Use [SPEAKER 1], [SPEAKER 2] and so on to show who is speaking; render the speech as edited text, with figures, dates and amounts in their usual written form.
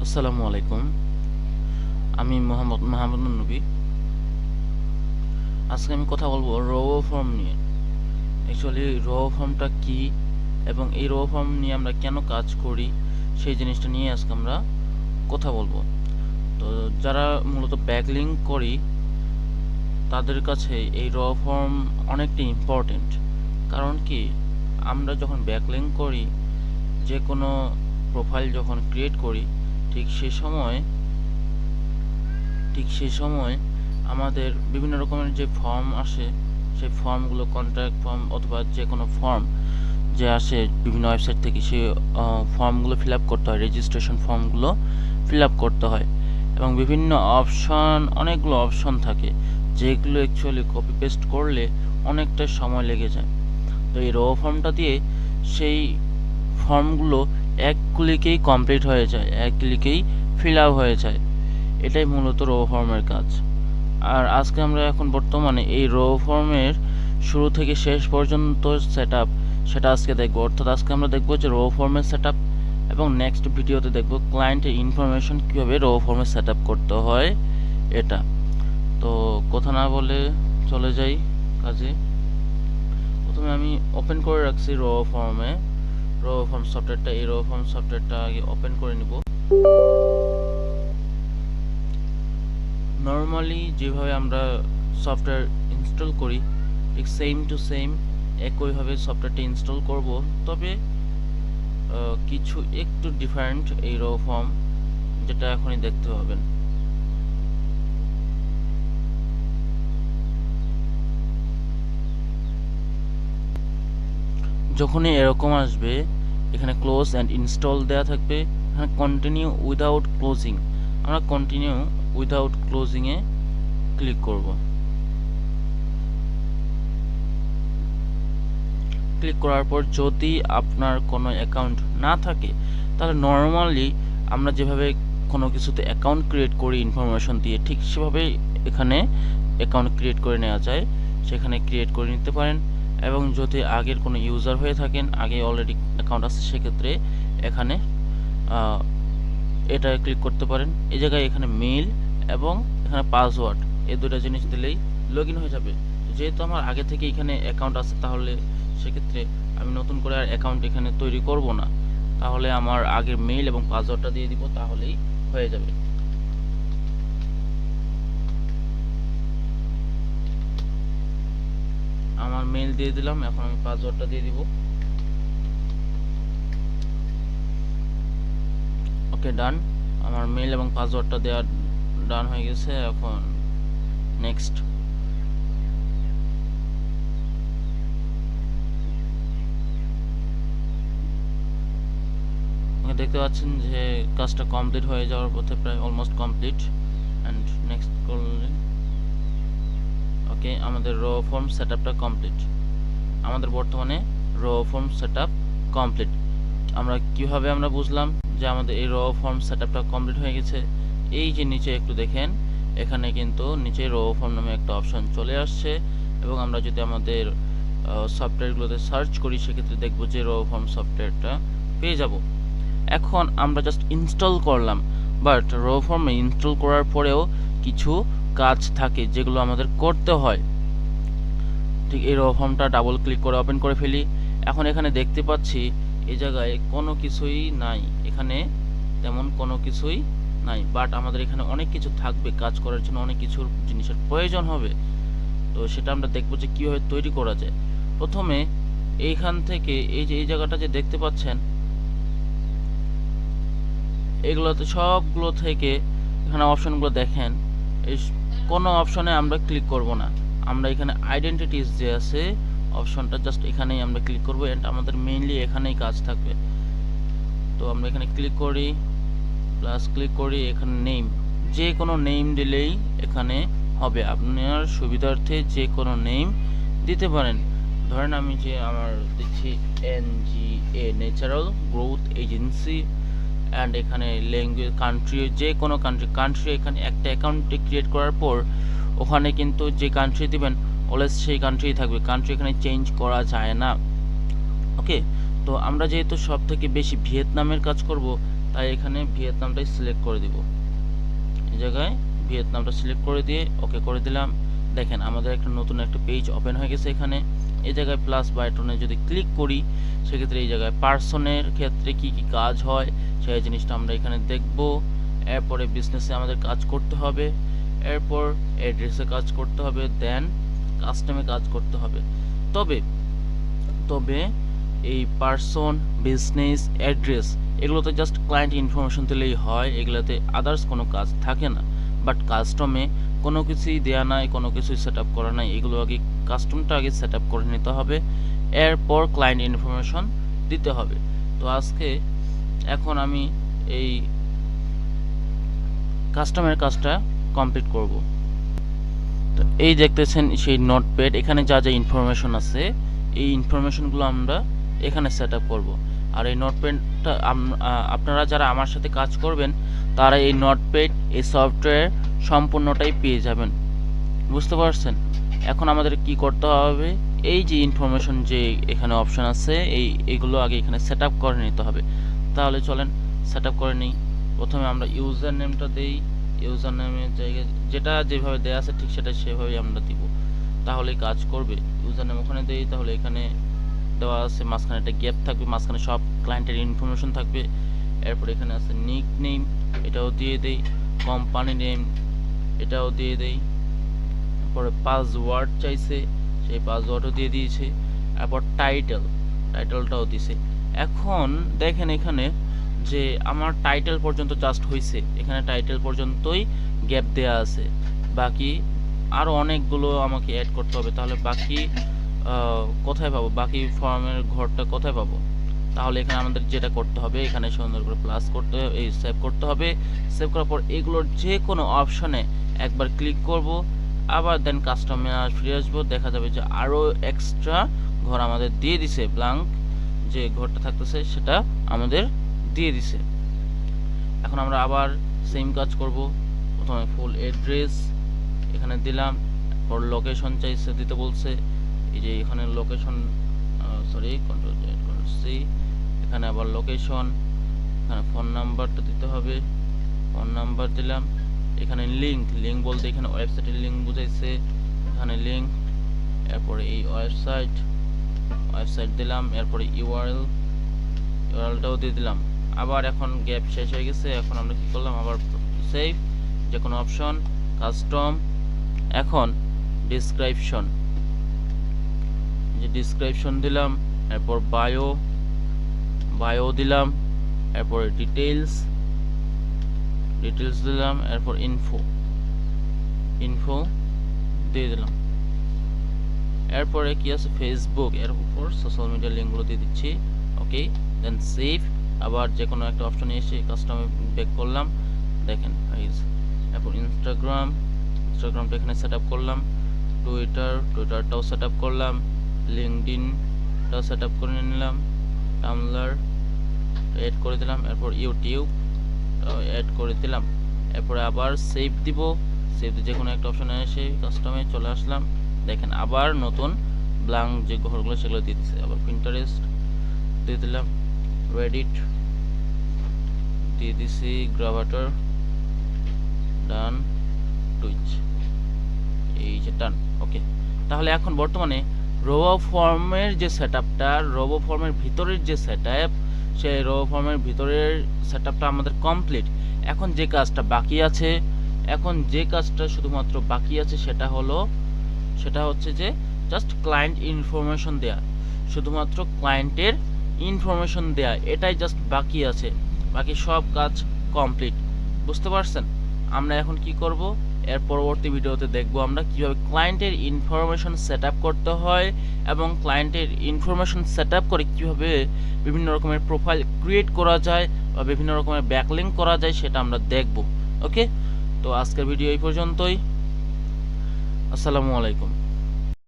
[SPEAKER 1] আসসালামু আলাইকুম। আমি মোহাম্মদ মাহমুদুন নবী। আজকে আমি কথা বলবো রো ফর্ম নিয়ে। অ্যাকচুয়ালি রো ফর্মটা কি এবং এই রো ফর্ম নিয়ে আমরা কেন কাজ করি সেই জিনিসটা নিয়ে আজকে আমরা কথা বলবো। তো যারা মূলত ব্যাকলিংক করি তাদের কাছে এই র ফর্ম অনেকটা ইম্পর্টেন্ট। কারণ কি, আমরা যখন ব্যাকলিংক করি, যে কোনো প্রোফাইল যখন ক্রিয়েট করি, ঠিক সেই সময় আমাদের বিভিন্ন রকমের যে ফর্ম আসে, সেই ফর্মগুলো কন্ট্যাক্ট ফর্ম অথবা যে কোনো ফর্ম যে আসে বিভিন্ন ওয়েবসাইট থেকে, সেই ফর্মগুলো ফিল আপ করতে হয়, রেজিস্ট্রেশন ফর্মগুলো ফিল আপ করতে হয়। এবং বিভিন্ন অনেকগুলো অপশন থাকে যেগুলো অ্যাকচুয়ালি কপি পেস্ট করলে অনেকটা সময় লেগে যায়। তো এই রো ফর্মটা দিয়ে সেই ফর্মগুলো এক ক্লিকেই কমপ্লিট হয়ে যায়, এক ক্লিকেই ফিল আপ হয়ে যায়। এটাই মূলত রো ফর্মের কাজ। আর আজকে আমরা এখন বর্তমানে এই রো ফর্মের শুরু থেকে শেষ পর্যন্ত সেটআপ সেটা আজকে দেখব। অর্থাৎ আজকে আমরা দেখব যে রো ফর্মের সেটআপ, এবং নেক্সট ভিডিওতে দেখব ক্লায়েন্টের ইনফরমেশন কীভাবে রো ফর্মে সেটআপ করতে হয় এটা। তো কথা না বলে চলে যাই কাজে। প্রথমে আমি ওপেন করে রাখছি রো ফর্ম সফটওয়্যারটা। এই রো ফর্ম সফটওয়্যারটা আগে ওপেন করে নিব। নর্মালি যেভাবে আমরা সফটওয়্যার ইনস্টল করি, ঠিক সেম টু সেম একইভাবে সফটওয়্যারটা ইনস্টল করব। তবে কিছু একটু ডিফারেন্ট এই রো ফর্ম, যেটা এখনই দেখতে পাবেন। যখনই এরকম আসবে, এখানে ক্লোজ অ্যান্ড ইনস্টল দেওয়া থাকবে, এখানে কন্টিনিউ উইদাউট ক্লোজিং, আমরা কন্টিনিউ উইদাউট ক্লোজিংয়ে ক্লিক করব। ক্লিক করার পর যদি আপনার কোনো অ্যাকাউন্ট না থাকে, তাহলে নর্মালি আমরা যেভাবে কোনো কিছুতে অ্যাকাউন্ট ক্রিয়েট করি ইনফরমেশন দিয়ে, ঠিক সেভাবেই এখানে অ্যাকাউন্ট ক্রিয়েট করে নেওয়া যায়। সেখানে ক্রিয়েট করে নিতে পারেন। এবং যদি আগের কোনো ইউজার হয়ে থাকেন, আগে অলরেডি অ্যাকাউন্ট আছে, সেক্ষেত্রে এখানে এটা ক্লিক করতে পারেন। এই জায়গায় এখানে মেইল এবং এখানে পাসওয়ার্ড, এই দুটো জিনিস দিলেই লগ ইন হয়ে যাবে। যেহেতু আমার আগে থেকে এখানে অ্যাকাউন্ট আছে, তাহলে সেক্ষেত্রে আমি নতুন করে আর অ্যাকাউন্ট এখানে তৈরি করব না। তাহলে আমার আগের মেইল এবং পাসওয়ার্ডটা দিয়ে দিব, তাহলেই হয়ে যাবে। আমার মেইল দিয়ে দিলাম, এখন আমি পাসওয়ার্ডটা দিয়ে দিব। ওকে, ডান। আমার মেইল এবং পাসওয়ার্ডটা দেওয়া ডান হয়ে গেছে। এখন নেক্সট। দেখতে পাচ্ছেন যে কাজটা কমপ্লিট হয়ে যাওয়ার পথে, প্রায় অলমোস্ট কমপ্লিট। অ্যান্ড নেক্সট করলে ওকে, আমাদের রো ফর্ম সেটআপটা কমপ্লিট। আমাদের বর্তমানে রো ফর্ম সেটআপ কমপ্লিট। কিভাবে আমরা বুঝলাম যে আমাদের এই রো ফর্ম সেটআপটা কমপ্লিট হয়ে গেছে? এই যে নিচে একটু দেখেন, এখানে কিন্তু নিচে রো ফর্ম নামে একটা অপশন চলে আসছে। এবং আমরা যদি আমাদের সফটওয়্যারগুলোতে সার্চ করি, সেক্ষেত্রে দেখব যে রো ফর্ম সফটওয়্যারটা পেয়ে যাব। এখন আমরা জাস্ট ইনস্টল করলাম, বাট রো ফর্মে ইনস্টল করার পরেও কিছু কাজ থাকে যেগুলো আমাদের করতে হয়। ঠিক এই রো ফর্মটা ডাবল ক্লিক করে ওপেন করে ফেলি। এখন এখানে দেখতে পাচ্ছি এই জায়গায় কোনো কিছুই নাই, এখানে তেমন কোনো কিছুই নাই। বাট আমাদের এখানে অনেক কিছু থাকবে, কাজ করার জন্য অনেক কিছুর জিনিসের প্রয়োজন হবে। তো সেটা আমরা দেখবো যে কীভাবে তৈরি করা যায়। প্রথমে এইখান থেকে এই যে এই জায়গাটা যে দেখতে পাচ্ছেন, এগুলোতে সবগুলো থেকে এখানে অপশনগুলো দেখেন, এই কোনো অপশনে আমরা ক্লিক করব না। আমরা এখানে আইডেন্টিটিস যে আছে অপশনটা, জাস্ট এখানেই আমরা ক্লিক করব। এন্ড আমাদের মেইনলি এখানেই কাজ থাকবে। তো আমরা এখানে ক্লিক করি, প্লাস ক্লিক করি, এখানে নেম, যে কোনো নেম দিলেই এখানে হবে। আপনার সুবিধার্থে যে কোনো নেম দিতে পারেন। ধরেন আমি যে আমার দিচ্ছি NGA, natural growth agency. And এখানে ল্যাঙ্গুয়েজ, কান্ট্রি, যে কোনো কান্ট্রি এখানে একটা অ্যাকাউন্টে ক্রিয়েট করার পর ওখানে কিন্তু যে কান্ট্রি দিবেন অলওয়েজ সেই কান্ট্রি থাকবে, কান্ট্রি এখানে চেঞ্জ করা যায় না। ওকে, তো আমরা যেহেতু সব থেকে বেশি ভিয়েতনামের কাজ করব, তাই এখানে ভিয়েতনামটাই সিলেক্ট করে দিব। এই জায়গায় ভিয়েতনামটা সিলেক্ট করে দিয়ে ওকে করে দিলাম। দেখেন আমাদের একটা নতুন একটা পেজ ওপেন হয়ে গেছে। এখানে এই জায়গায় প্লাস বাটনে যদি ক্লিক করি সেক্ষেত্রে এই জায়গায় পার্সনের ক্ষেত্রে কি কি কাজ হয় সেই জিনিসটা আমরা এখানে দেখব। এরপরে বিজনেসে আমাদের কাজ করতে হবে, এরপর অ্যাড্রেসে কাজ করতে হবে, দেন কাস্টমে কাজ করতে হবে। তবে এই পার্সন, বিজনেস, অ্যাড্রেস এগুলোতে জাস্ট ক্লায়েন্ট ইনফরমেশন দিলেই হয়, এগুলোতে আদার্স কোনো কাজ থাকে না। বাট কাস্টমে কোনো কিছুই দেয়া নাই, কোনো কিছুই সেট আপ করা নাই, এগুলো আগে কাস্টমটা আগে সেট আপ করে নিতে হবে, এরপর ক্লায়েন্ট ইনফরমেশন দিতে হবে। তো এখন আমি এই কাস্টমের কাজটা কমপ্লিট করব। তো এই দেখতেছেন সেই নোটপ্যাড, এখানে যা যা ইনফরমেশন আছে এই ইনফরমেশনগুলো আমরা এখানে সেট আপ করবো। আর এই নোটপ্যাডটা আপনারা যারা আমার সাথে কাজ করবেন তারা এই নোটপ্যাড, এই সফটওয়্যার সম্পূর্ণটাই পেয়ে যাবেন, বুঝতে পারছেন। এখন আমাদের কি করতে হবে, এই যে ইনফরমেশন যে এখানে অপশন আছে এইগুলো আগে এখানে সেট আপ করে নিতে হবে। তাহলে চলেন সেট আপ করে নিই। প্রথমে আমরা ইউজার নেমটা দেই, ইউজার নেমের জায়গায় যেটা যেভাবে দেওয়া আছে ঠিক সেটা সেভাবেই আমরা দিব, তাহলেই কাজ করবে। ইউজার নেম ওখানে দেই, তাহলে এখানে দেওয়া আছে, মাঝখানে একটা গ্যাপ থাকবে, মাঝখানে সব ক্লায়েন্টের ইনফরমেশন থাকবে। এরপর এখানে আছে নিক নেম, এটাও দিয়ে দেই, কোম্পানি নেম এটাও দিয়ে দেই, তারপরে পাসওয়ার্ড চাইছে সেই পাসওয়ার্ডও দিয়ে দিয়েছে, এরপর টাইটেলটাও দিছে। এখন দেখেন এখানে যে আমার টাইটেল পর্যন্ত জাস্ট হয়েছে, এখানে টাইটেল পর্যন্তই গ্যাপ দেয়া আছে, বাকি আরও অনেকগুলো আমাকে অ্যাড করতে হবে। তাহলে বাকি কোথায় পাবো, বাকি ফর্মের ঘরটা কোথায় পাবো? তাহলে এখানে আমাদের যেটা করতে হবে, এখানে সুন্দর করে প্লাস করতে হবে, এই সেভ করতে হবে। সেভ করার পর এগুলোর যে কোনো অপশনে একবার ক্লিক করব, আবার দেন কাস্টমে ফিরে আসবো, দেখা যাবে যে আরও এক্সট্রা ঘর আমাদের দিয়ে দিছে, ব্ল্যাঙ্ক যে ঘরটা থাকতেছে সেটা আমাদের দিয়ে দিছে। এখন আমরা আবার সেম কাজ করব। প্রথমে ফুল অ্যাড্রেস এখানে দিলাম, পর লোকেশন চাইছে দিতে বলছে, এই যে এখানে location, sorry control Z control C, এখানে আবার লোকেশন, এখানে ফোন নাম্বারটা দিতে হবে, ফোন নাম্বার দিলাম। এখানে লিঙ্ক বলতে এখানে ওয়েবসাইটের লিঙ্ক বুঝাইছে, এখানে লিঙ্ক, এরপরে এই ওয়েবসাইট দিলাম, এরপরে ইউআরএলটাও দিয়ে দিলাম। আবার এখন গ্যাপ শেষ হয়ে গেছে, এখন আমরা কি করলাম, আবার সেভ, যে কোনো অপশন, কাস্টম, এখন ডিসক্রিপশন দিলাম, এরপর বায়ো দিলাম, এরপরে ডিটেইলস দিলাম, এরপর ইনফো দিয়ে দিলাম। এরপরে কি আছে, ফেসবুক, এর উপর সোশ্যাল মিডিয়ার লিঙ্কগুলো দিয়ে দিচ্ছি। ওকে, দেন সেভ। আবার যে কোনো একটা অপশনে এসে কাস্টমে ব্যাক করলাম, দেখেন এরপর ইনস্টাগ্রামটা এখানে সেট আপ করলাম, টুইটারটাও সেট আপ করলাম, লিঙ্কডইনটাও সেট আপ করে নিলাম, টামলার অ্যাড করে দিলাম, এরপর ইউটিউব অ্যাড করে দিলাম। এরপরে আবার সেভ দিব, যে কোনো একটা অপশনে এসে কাস্টমে চলে আসলাম, দেখেন আবার নতুন ব্ল্যাঙ্ক যে ঘরগুলো সেগুলো দিয়ে দিচ্ছে। আবার পিন্টারেস্ট দিয়ে দিলাম, রেডিট দিয়ে দিছি, গ্রাভাটার, ডান, টুইচ, এই যে ডান। ওকে, তাহলে এখন বর্তমানে রোবো ফর্মের যে সেটআপটা, রোবো ফর্মের ভিতরের যে সেটআপ, সেই রোবো ফর্মের ভিতরের সেটআপটা আমাদের কমপ্লিট। এখন যে কাজটা বাকি আছে, শুধুমাত্র বাকি আছে সেটা হচ্ছে যে জাস্ট ক্লায়েন্ট ইনফরমেশন দেয়া, শুধুমাত্র ক্লায়েন্টের ইনফরমেশন দেয়া, এটাই জাস্ট বাকি আছে, বাকি সব কাজ কমপ্লিট, বুঝতে পারছেন। আমরা এখন কি করব, এর পরবর্তী ভিডিওতে দেখব আমরা কিভাবে ক্লায়েন্টের ইনফরমেশন সেটআপ করতে হয় এবং ক্লায়েন্টের ইনফরমেশন সেটআপ করে কিভাবে বিভিন্ন রকমের প্রোফাইল ক্রিয়েট করা যায় বা বিভিন্ন রকমের ব্যাকলিঙ্ক করা যায় সেটা আমরা দেখব। ওকে, তো আজকের ভিডিও এই পর্যন্তই। আসসালামু আলাইকুম।